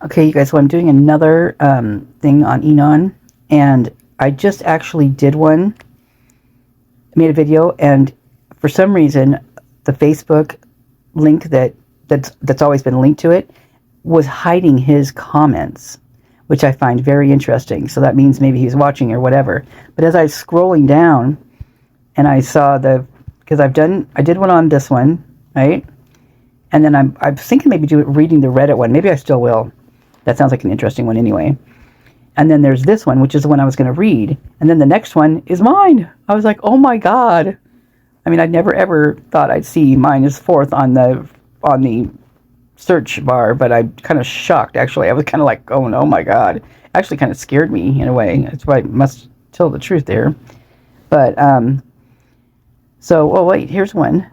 Okay, you guys, so I'm doing another thing on Enon, and I just actually did one, made a video, and for some reason, the Facebook link that's always been linked to it was hiding his comments, which I find very interesting. So that means maybe he's watching or whatever. But as I was scrolling down, and I saw because I did one on this one, right? And then I'm thinking maybe reading the Reddit one. Maybe I still will. That sounds like an interesting one anyway. And then there's this one, which is the one I was going to read. And then the next one is mine. I was like, oh my God. I mean, I'd never ever thought I'd see mine as fourth on the search bar, but I'm kind of shocked, actually. I was kind of like, oh my God. It actually kind of scared me in a way. That's why I must tell the truth there. But, oh wait, here's one.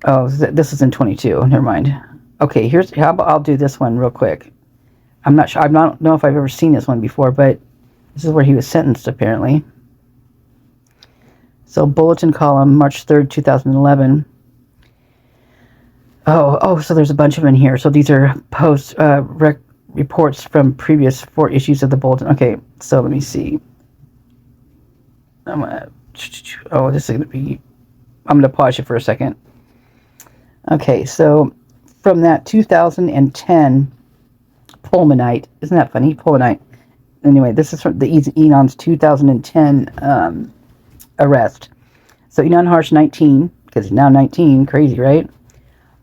Oh, this is in 22. Never mind. Okay, how about I'll do this one real quick. I'm not sure. I don't know if I've ever seen this one before, but this is where he was sentenced, apparently. So, bulletin column, March 3rd, 2011. So there's a bunch of them in here. So these are reports from previous 4 issues of the bulletin. Okay, so let me see. This is going to be... I'm going to pause it for a second. Okay, so from that 2010 Pullmanite, isn't that funny? Pullmanite. Anyway, this is from the Enon's 2010 arrest. So Inan Harsh, 19, because he's now 19, crazy, right?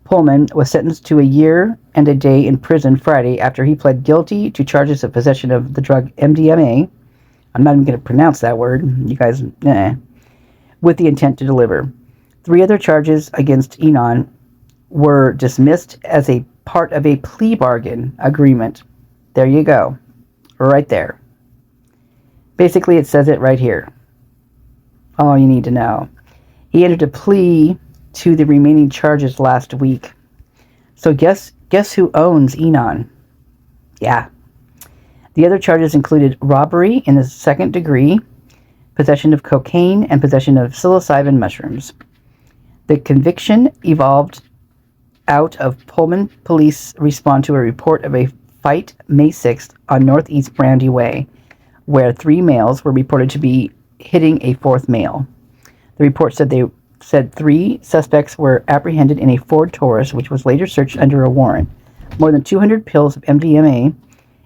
Pullman was sentenced to a year and a day in prison Friday after he pled guilty to charges of possession of the drug MDMA. I'm not even going to pronounce that word. You guys, with the intent to deliver. 3 other charges against Enon were dismissed as a part of a plea bargain agreement. There you go. Right there. Basically, it says it right here. All you need to know. He entered a plea to the remaining charges last week. So guess who owns Enon? Yeah. The other charges included robbery in the 2nd degree, possession of cocaine, and possession of psilocybin mushrooms. The conviction evolved out of Pullman police respond to a report of a fight May 6th on Northeast Brandy Way, where 3 males were reported to be hitting a 4th male. The report said 3 suspects were apprehended in a Ford Taurus, which was later searched under a warrant. More than 200 pills of MDMA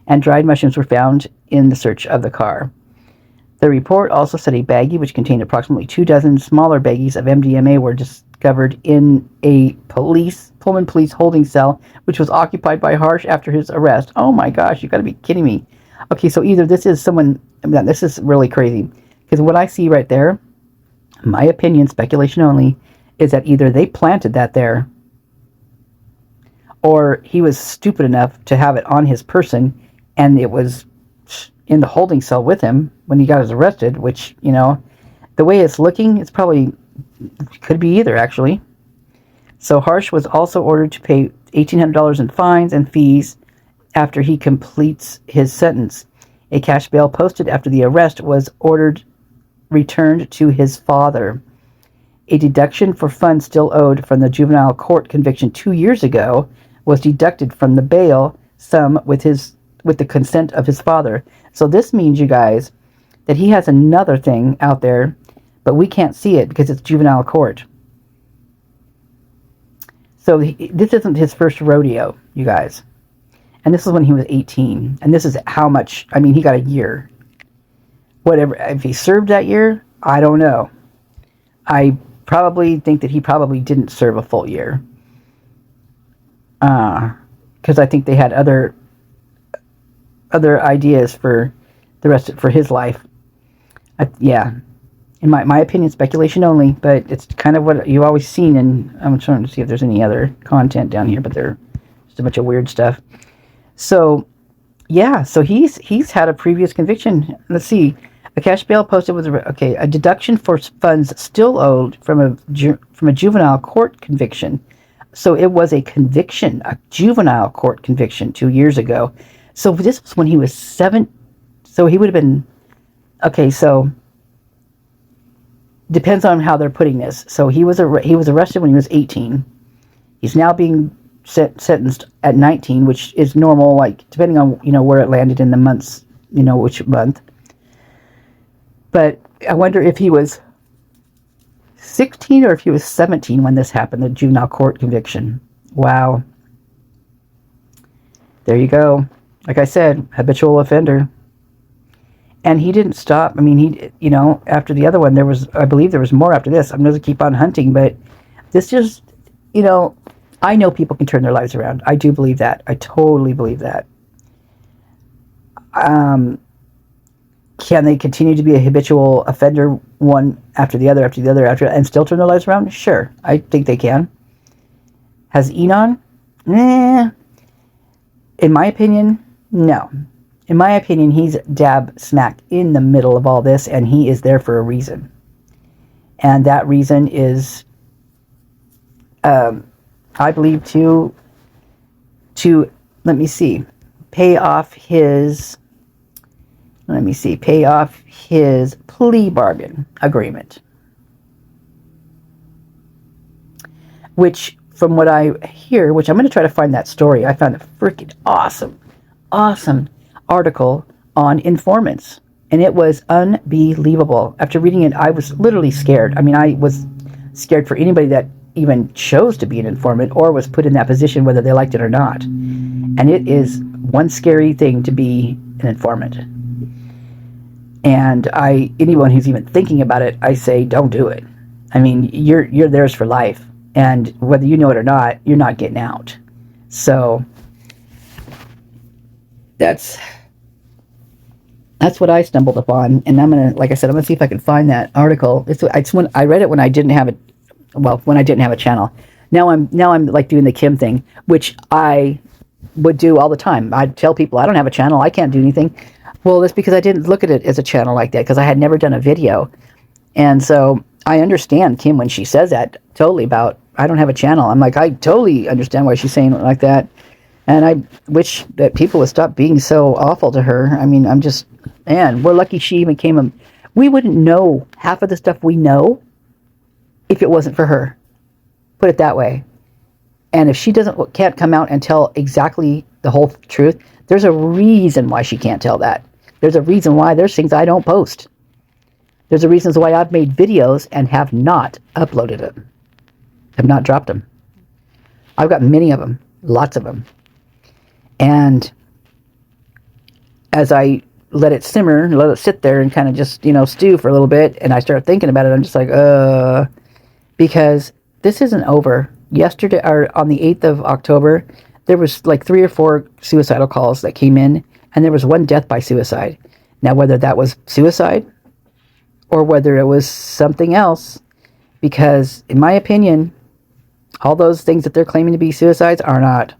and dried mushrooms were found in the search of the car. The report also said a baggie which contained approximately 24 smaller baggies of MDMA were discovered in a Pullman police holding cell, which was occupied by Harsh after his arrest. Oh my gosh, you got to be kidding me. Okay, so either this is this is really crazy, because what I see right there, my opinion, speculation only, is that either they planted that there, or he was stupid enough to have it on his person, and it was in the holding cell with him when he got arrested, which, the way it's looking, it's probably could be either, actually. So Harsh was also ordered to pay $1,800 in fines and fees after he completes his sentence. A cash bail posted after the arrest was returned to his father. A deduction for funds still owed from the juvenile court conviction 2 years ago was deducted from the bail sum with the consent of his father. So this means, you guys, that he has another thing out there, but we can't see it because it's juvenile court. So this isn't his first rodeo, you guys. And this is when he was 18. And this is how much, he got a year. Whatever, if he served that year, I don't know. I probably think that he probably didn't serve a full year. Because I think they had other ideas for the rest for his life. In my opinion, speculation only, but it's kind of what you've always seen. And I'm trying to see if there's any other content down here, but there's just a bunch of weird stuff. So he's had a previous conviction. Let's see. A cash bail posted with a deduction for funds still owed from a juvenile court conviction. So it was a conviction, a juvenile court conviction 2 years ago. So this was when he was 7. So he would have been, so depends on how they're putting this. So he was arrested when he was 18. He's now being sentenced at 19, which is normal, like depending on where it landed in the months, which month. But I wonder if he was 16 or if he was 17 when this happened, the juvenile court conviction. Wow. There you go. Like I said, habitual offender. And he didn't stop. I mean, after the other one, I believe there was more after this. I'm going to keep on hunting, but this just, I know people can turn their lives around. I do believe that. I totally believe that. Can they continue to be a habitual offender, one after the other, and still turn their lives around? Sure, I think they can. Has Inan? In my opinion, no. In my opinion, he's dab smack in the middle of all this, and he is there for a reason. And that reason is, I believe, to let me see, pay off his plea bargain agreement. Which, from what I hear, which I'm going to try to find that story. I found a freaking awesome article on informants. And it was unbelievable. After reading it, I was literally scared. I mean, I was scared for anybody that even chose to be an informant or was put in that position, whether they liked it or not. And it is one scary thing to be an informant. And anyone who's even thinking about it, I say, don't do it. I mean, you're theirs for life. And whether you know it or not, you're not getting out. So that's what I stumbled upon. And I'm going to, like I said, I'm going to see if I can find that article. It's when I read it when I didn't have a channel. Now I'm like doing the Kim thing, which I would do all the time. I'd tell people I don't have a channel. I can't do anything. Well, that's because I didn't look at it as a channel like that, because I had never done a video. And so I understand Kim when she says that totally about, I don't have a channel. I'm like, I totally understand why she's saying it like that. And I wish that people would stop being so awful to her. I mean, we're lucky she even came. We wouldn't know half of the stuff we know if it wasn't for her. Put it that way. And if she can't come out and tell exactly the whole truth, there's a reason why she can't tell that. There's a reason why there's things I don't post. There's a reason why I've made videos and have not uploaded them. Have not dropped them. I've got many of them. Lots of them. And as I let it simmer, let it sit there and kind of just, stew for a little bit, and I start thinking about it, I'm just like, because this isn't over. Yesterday, or on the 8th of October, there was like 3 or 4 suicidal calls that came in, and there was 1 death by suicide. Now, whether that was suicide or whether it was something else, because in my opinion, all those things that they're claiming to be suicides are not.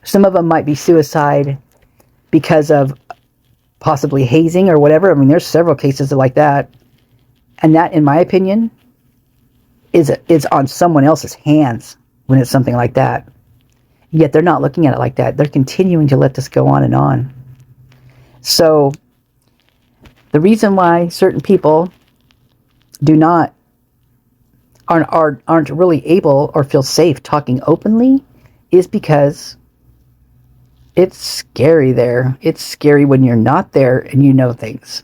Some of them might be suicide because of possibly hazing or whatever. I mean, there's several cases like that. And that, in my opinion, is on someone else's hands when it's something like that. Yet they're not looking at it like that. They're continuing to let this go on and on. So the reason why certain people aren't really able or feel safe talking openly is because it's scary there. It's scary when you're not there and you know things.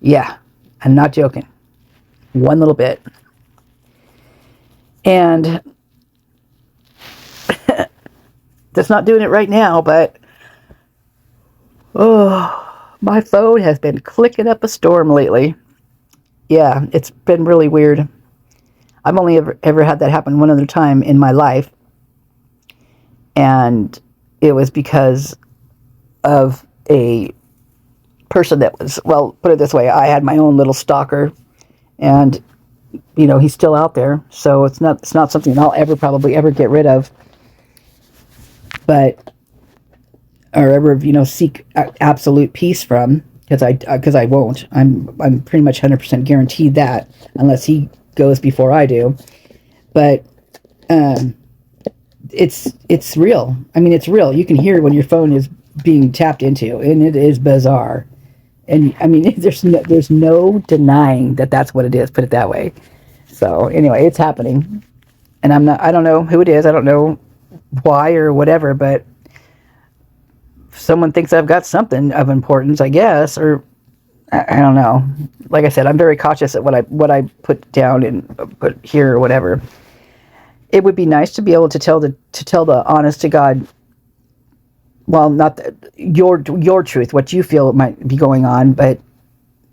Yeah, I'm not joking. One little bit. And that's not doing it right now, but my phone has been clicking up a storm lately. Yeah, it's been really weird. I've only ever had that happen one other time in my life. And it was because of a person that was, well, put it this way, I had my own little stalker, and he's still out there, so it's not something I'll probably ever get rid of, but or ever seek absolute peace from, because I won't. I'm pretty much 100% guaranteed that, unless he goes before I do. But it's real. I mean, it's real. You can hear when your phone is being tapped into, and it is bizarre. And I mean, there's no denying that that's what it is. Put it that way. So anyway, it's happening. And I don't know who it is. I don't know why or whatever, but someone thinks I've got something of importance, I guess, or I don't know. Like I said, I'm very cautious at what I put down and put here or whatever. It would be nice to be able to tell the honest to God, well, not your truth, what you feel might be going on, but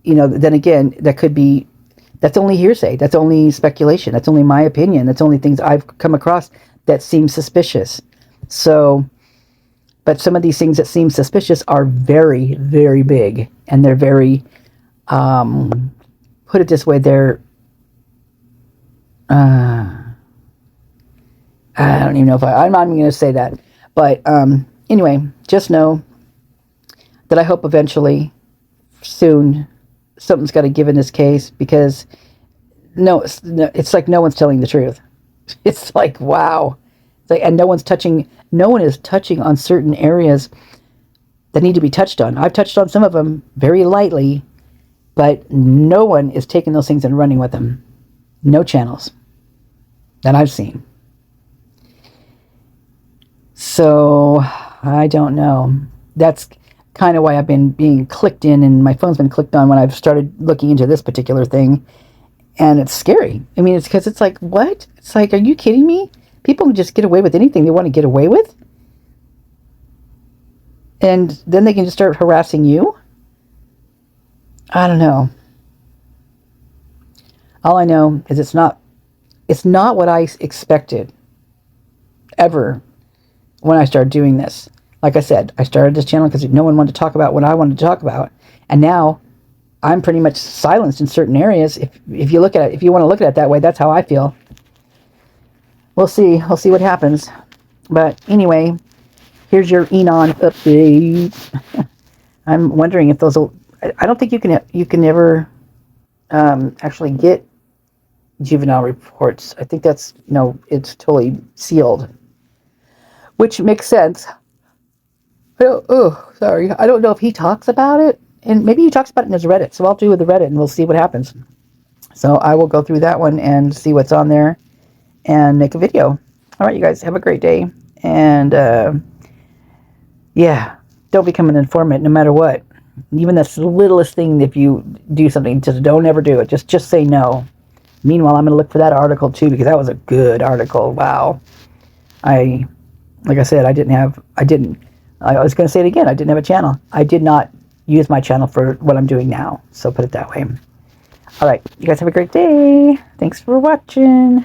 then again, that's only hearsay, that's only speculation, that's only my opinion, that's only things I've come across that seem suspicious. So, but some of these things that seem suspicious are very, very big, and they're very, put it this way, they're, I don't even know if I'm not even going to say that, but anyway, just know that I hope eventually, soon, something's got to give in this case, because it's like no one's telling the truth. It's like, wow. It's like, and no one is touching on certain areas that need to be touched on. I've touched on some of them very lightly, but no one is taking those things and running with them. No channels that I've seen. So, I don't know. That's kind of why I've been being clicked in, and my phone's been clicked on when I've started looking into this particular thing. And it's scary. I mean, it's because it's like, what? It's like, are you kidding me? People can just get away with anything they want to get away with? And then they can just start harassing you? I don't know. All I know is it's not what I expected ever when I started doing this. Like I said, I started this channel because no one wanted to talk about what I wanted to talk about. And now I'm pretty much silenced in certain areas. If you want to look at it that way, that's how I feel. We'll see. I'll see what happens. But anyway, here's your Inan update. I'm wondering if those will, I don't think you can ever actually get juvenile reports. I think that's, it's totally sealed, which makes sense. Oh, sorry. I don't know if he talks about it, and maybe he talks about it in his Reddit. So I'll do the Reddit, and we'll see what happens. So I will go through that one and see what's on there and make a video. All right, you guys, have a great day. And yeah, don't become an informant no matter what. Even the littlest thing, if you do something, just don't ever do it. Just say no. Meanwhile, I'm going to look for that article too, because that was a good article. Wow. Like I said, I was going to say it again. I didn't have a channel. I did not use my channel for what I'm doing now. So put it that way. All right. You guys have a great day. Thanks for watching.